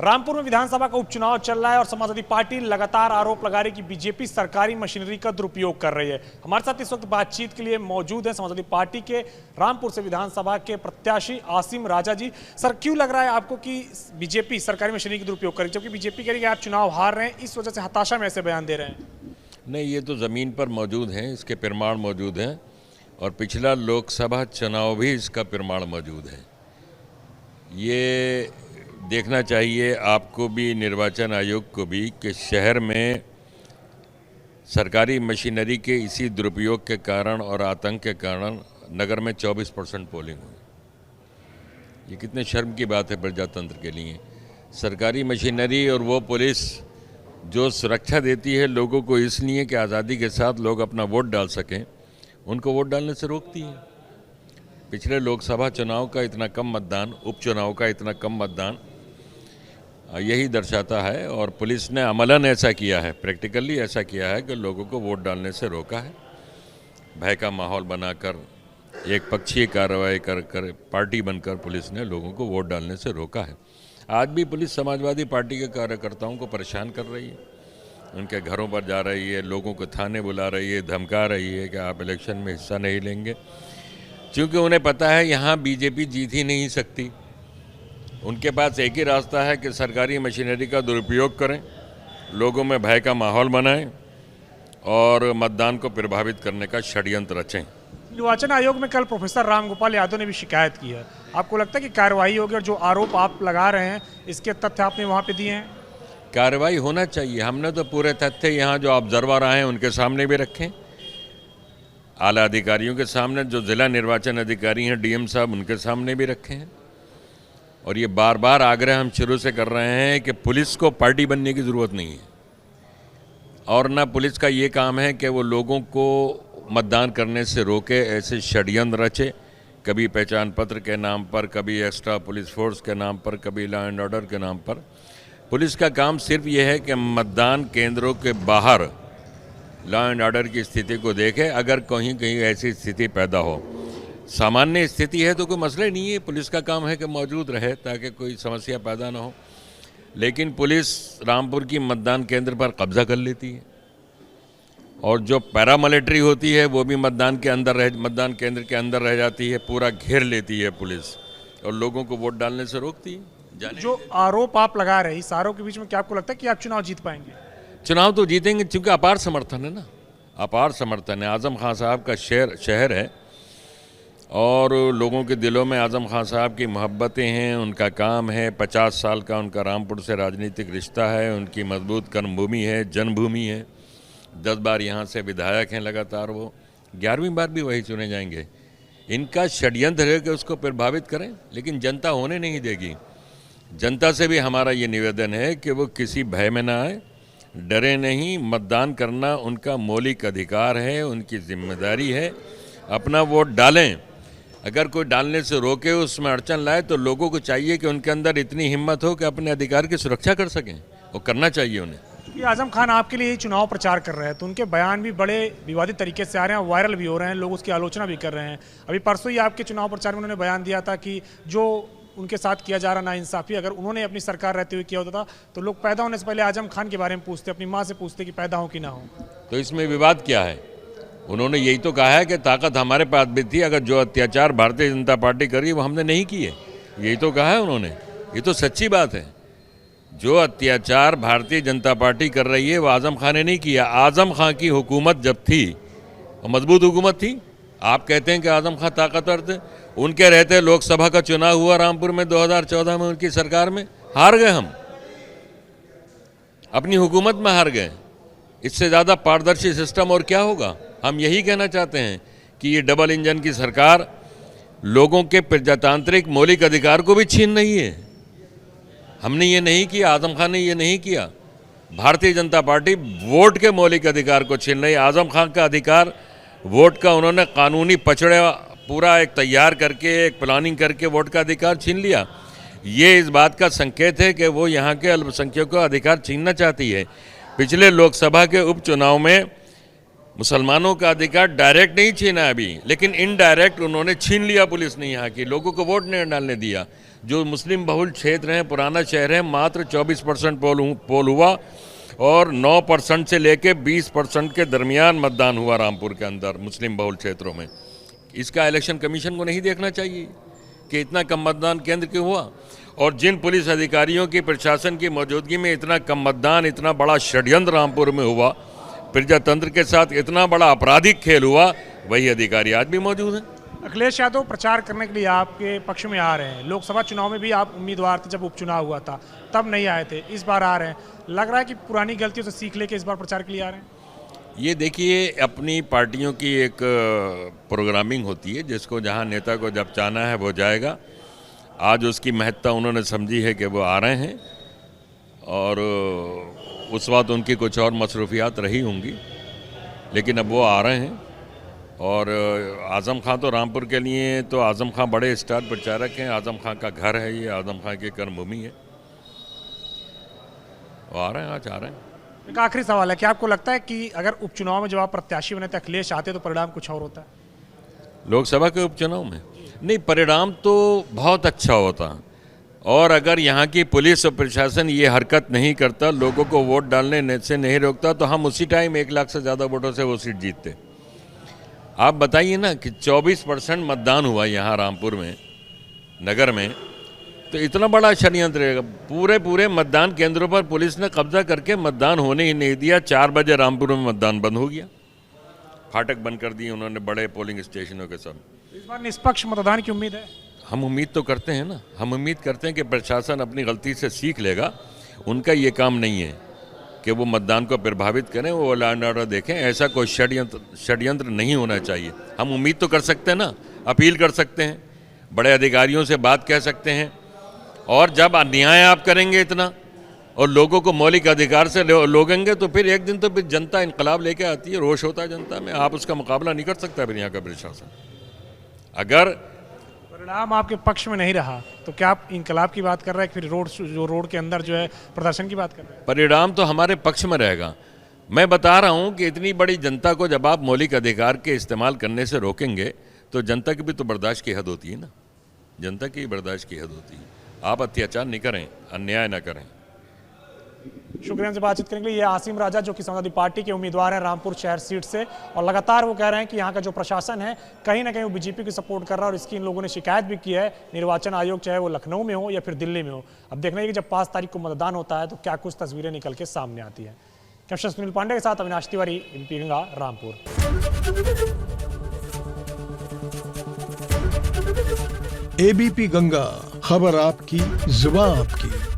रामपुर में विधानसभा का उपचुनाव चल रहा है और समाजवादी पार्टी लगातार आरोप लगा रही है कि बीजेपी सरकारी मशीनरी का दुरुपयोग कर रही है। हमारे साथ इस वक्त बातचीत के लिए मौजूद है समाजवादी पार्टी के रामपुर से विधानसभा के प्रत्याशी आसिम राजा जी। सर, क्यों लग रहा है आपको कि बीजेपी सरकारी मशीनरी का दुरुपयोग कर रही है, जबकि बीजेपी कह रही है आप चुनाव हार रहे हैं, इस वजह से हताशा में ऐसे बयान दे रहे हैं? नहीं, ये तो ज़मीन पर मौजूद हैं, इसके प्रमाण मौजूद हैं और पिछला लोकसभा चुनाव भी इसका प्रमाण मौजूद है। ये देखना चाहिए आपको भी, निर्वाचन आयोग को भी, कि शहर में सरकारी मशीनरी के इसी दुरुपयोग के कारण और आतंक के कारण नगर में 24% पोलिंग हुई। ये कितने शर्म की बात है प्रजातंत्र के लिए। सरकारी मशीनरी और वो पुलिस जो सुरक्षा देती है लोगों को इसलिए कि आज़ादी के साथ लोग अपना वोट डाल सकें, उनको वोट डालने से रोकती है। पिछले लोकसभा चुनाव का इतना कम मतदान, उपचुनाव का इतना कम मतदान यही दर्शाता है। और पुलिस ने अमलन ऐसा किया है, प्रैक्टिकली ऐसा किया है कि लोगों को वोट डालने से रोका है। भय का माहौल बनाकर, एक पक्षीय कार्रवाई कर पार्टी बनकर पुलिस ने लोगों को वोट डालने से रोका है। आज भी पुलिस समाजवादी पार्टी के कार्यकर्ताओं को परेशान कर रही है, उनके घरों पर जा रही है, लोगों को थाने बुला रही है, धमका रही है कि आप इलेक्शन में हिस्सा नहीं लेंगे, क्योंकि उन्हें पता है यहाँ बीजेपी जीत ही नहीं सकती। उनके पास एक ही रास्ता है कि सरकारी मशीनरी का दुरुपयोग करें, लोगों में भय का माहौल बनाएं और मतदान को प्रभावित करने का षड्यंत्र रचें। निर्वाचन आयोग में कल प्रोफेसर रामगोपाल यादव ने भी शिकायत की है। आपको लगता है कि कार्रवाई होगी और जो आरोप आप लगा रहे हैं इसके तथ्य आपने वहाँ पे दिए हैं? कार्रवाई होना चाहिए। हमने तो पूरे तथ्य यहाँ जो ऑब्जर्वर आए हैं उनके सामने भी रखें, आला अधिकारियों के सामने, जो जिला निर्वाचन अधिकारी हैं डीएम साहब, उनके सामने भी रखे हैं। और ये बार बार आग्रह हम शुरू से कर रहे हैं कि पुलिस को पार्टी बनने की ज़रूरत नहीं है और ना पुलिस का ये काम है कि वो लोगों को मतदान करने से रोके, ऐसे षड्यंत्र रचे, कभी पहचान पत्र के नाम पर, कभी एक्स्ट्रा पुलिस फोर्स के नाम पर, कभी लॉ एंड ऑर्डर के नाम पर। पुलिस का काम सिर्फ ये है कि मतदान केंद्रों के बाहर लॉ एंड ऑर्डर की स्थिति को देखे। अगर कहीं कहीं ऐसी स्थिति पैदा हो, सामान्य स्थिति है तो कोई मसला नहीं है, पुलिस का काम है कि मौजूद रहे ताकि कोई समस्या पैदा ना हो। लेकिन पुलिस रामपुर की मतदान केंद्र पर कब्जा कर लेती है और जो पैरामिलिट्री होती है वो भी मतदान केंद्र के अंदर रह जाती है, पूरा घेर लेती है पुलिस और लोगों को वोट डालने से रोकती है। जो आरोप आप लगा रहे हैं, इस आरोप के बीच में क्या आपको लगता है कि आप चुनाव जीत पाएंगे? चुनाव तो जीतेंगे, क्योंकि अपार समर्थन है ना, अपार समर्थन है। आजम खान साहब का शहर है और लोगों के दिलों में आजम खान साहब की मोहब्बतें हैं, उनका काम है, 50 साल का उनका रामपुर से राजनीतिक रिश्ता है, उनकी मजबूत कर्मभूमि है, जन्मभूमि है। 10 बार यहाँ से विधायक हैं लगातार, वो 11वीं बार भी वही चुने जाएंगे। इनका षड्यंत्र है कि उसको प्रभावित करें, लेकिन जनता होने नहीं देगी। जनता से भी हमारा ये निवेदन है कि वो किसी भय में ना आए, डरे नहीं। मतदान करना उनका मौलिक अधिकार है, उनकी जिम्मेदारी है, अपना वोट डालें। अगर कोई डालने से रोके, उसमें अड़चन लाए, तो लोगों को चाहिए कि उनके अंदर इतनी हिम्मत हो कि अपने अधिकार की सुरक्षा कर सकें, और करना चाहिए उन्हें। ये आजम खान आपके लिए चुनाव प्रचार कर रहे हैं तो उनके बयान भी बड़े विवादित तरीके से आ रहे हैं, वायरल भी हो रहे हैं, लोग उसकी आलोचना भी कर रहे हैं। अभी परसों ही आपके चुनाव प्रचार में उन्होंने बयान दिया था कि जो उनके साथ किया जा रहा नाइंसाफ़ी अगर उन्होंने अपनी सरकार रहते हुए किया होता था तो लोग पैदा होने से पहले आजम खान के बारे में पूछते, अपनी माँ से पूछते कि पैदा हो कि ना हो। तो इसमें विवाद क्या है? उन्होंने यही तो कहा है कि ताकत हमारे पास भी थी, अगर जो अत्याचार भारतीय जनता पार्टी करी वो हमने नहीं किए, यही तो कहा है उन्होंने। ये तो सच्ची बात है। जो अत्याचार भारतीय जनता पार्टी कर रही है वो आजम खान ने नहीं किया। आजम खान की हुकूमत जब थी, मजबूत हुकूमत थी। आप कहते हैं कि आजम खान ताकतवर थे, उनके रहते लोकसभा का चुनाव हुआ रामपुर में 2014 में, उनकी सरकार में हार गए हम, अपनी हुकूमत में हार गए। इससे ज़्यादा पारदर्शी सिस्टम और क्या होगा? हम यही कहना चाहते हैं कि ये डबल इंजन की सरकार लोगों के प्रजातांत्रिक मौलिक अधिकार को भी छीन रही है। हमने ये नहीं किया, आजम खान ने ये नहीं किया। भारतीय जनता पार्टी वोट के मौलिक अधिकार को छीन रही है। आजम खान का अधिकार वोट का उन्होंने कानूनी पचड़ा पूरा एक तैयार करके, एक प्लानिंग करके वोट का अधिकार छीन लिया। ये इस बात का संकेत है कि वो यहाँ के अल्पसंख्यकों का अधिकार छीनना चाहती है। पिछले लोकसभा के उपचुनाव में मुसलमानों का अधिकार डायरेक्ट नहीं छीना अभी, लेकिन इनडायरेक्ट उन्होंने छीन लिया पुलिस ने, यहाँ की लोगों को वोट नहीं डालने दिया। जो मुस्लिम बहुल क्षेत्र हैं, पुराना शहर है, मात्र 24% पोल हुआ और 9% से लेके 20% के दरमियान मतदान हुआ रामपुर के अंदर मुस्लिम बहुल क्षेत्रों में। इसका इलेक्शन कमीशन को नहीं देखना चाहिए कि इतना कम मतदान केंद्र क्यों हुआ, और जिन पुलिस अधिकारियों की प्रशासन की मौजूदगी में इतना कम मतदान, इतना बड़ा षड्यंत्र रामपुर में हुआ, प्रजातंत्र के साथ इतना बड़ा आपराधिक खेल हुआ, वही अधिकारी आज भी मौजूद हैं। अखिलेश यादव प्रचार करने के लिए आपके पक्ष में आ रहे हैं। लोकसभा चुनाव में भी आप उम्मीदवार थे, जब उपचुनाव हुआ था तब नहीं आए थे, इस बार आ रहे हैं। लग रहा है कि पुरानी गलतियों से सीख लेके इस बार प्रचार के लिए आ रहे हैं। ये देखिए, अपनी पार्टियों की एक प्रोग्रामिंग होती है, जिसको जहां नेता को जब चाहना है वो जाएगा। आज उसकी महत्ता उन्होंने समझी है कि वो आ रहे हैं, और उस वक्त उनकी कुछ और मसरूफियात रही होंगी, लेकिन अब वो आ रहे हैं। और आज़म खां तो रामपुर के लिए तो आज़म खां बड़े स्टार प्रचारक हैं, आज़म खां का घर है ये, आज़म खां की कर्मभूमि है। वो आ रहे हैं, आज आ रहे हैं। एक आखिरी सवाल है, क्या आपको लगता है कि अगर उपचुनाव में जब आप प्रत्याशी बने थे, अखिलेश आते, तो परिणाम कुछ और होता है? लोकसभा के उपचुनाव में नहीं, परिणाम तो बहुत अच्छा होता, और अगर यहाँ की पुलिस और प्रशासन ये हरकत नहीं करता, लोगों को वोट डालने से नहीं रोकता, तो हम उसी टाइम 1 लाख से ज़्यादा वोटों से वो सीट जीतते। आप बताइए ना कि 24% मतदान हुआ यहाँ रामपुर में, नगर में, तो इतना बड़ा षड्यंत्र है। पूरे मतदान केंद्रों पर पुलिस ने कब्जा करके मतदान होने ही नहीं दिया। 4 बजे रामपुर में मतदान बंद हो गया, फाटक बंद कर दिए उन्होंने बड़े पोलिंग स्टेशनों के सब। इस बार निष्पक्ष मतदान की उम्मीद है? हम उम्मीद तो करते हैं ना, हम उम्मीद करते हैं कि प्रशासन अपनी गलती से सीख लेगा। उनका ये काम नहीं है कि वो मतदान को प्रभावित करें, वो लॉ एंड ऑर्डर देखें। ऐसा कोई षड्यंत्र नहीं होना चाहिए। हम उम्मीद तो कर सकते हैं ना, अपील कर सकते हैं, बड़े अधिकारियों से बात कह सकते हैं, और जब अन्याय आप करेंगे इतना और लोगों को मौलिक अधिकार से लोगेंगे, तो फिर एक दिन तो फिर जनता इनकलाब लेके आती है, रोष होता है जनता में। आप उसका मुकाबला नहीं कर सकता फिर यहाँ का प्रशासन। अगर परिणाम आपके पक्ष में नहीं रहा तो क्या आप इनकलाब की बात कर रहे हैं, फिर रोड के अंदर जो है प्रदर्शन की बात कर रहे हैं? परिणाम तो हमारे पक्ष में रहेगा। मैं बता रहा हूं कि इतनी बड़ी जनता को जब आप मौलिक अधिकार के इस्तेमाल करने से रोकेंगे, तो जनता की भी तो बर्दाश्त की हद होती है ना, जनता की बर्दाश्त की हद होती है। आप अत्याचार नहीं करें, अन्याय ना करें। शुक्रिया। हमसे बातचीत करेंगे ये आसिम राजा, जो कि समाजवादी पार्टी के उम्मीदवार हैं रामपुर शहर सीट से, और लगातार वो कह रहे हैं कि यहाँ का जो प्रशासन है कहीं ना कहीं वो बीजेपी की सपोर्ट कर रहा है, और इसकी इन लोगों ने शिकायत भी की है निर्वाचन आयोग, चाहे वो लखनऊ में हो या फिर दिल्ली में हो। अब देखना है कि जब 5 तारीख को मतदान होता है तो क्या कुछ तस्वीरें निकल के सामने आती है। कैप्टन सुनील पांडे के साथ अविनाश तिवारी, एबीपी गंगा, रामपुर। एबीपी गंगा, खबर आपकी, जुबान आपकी।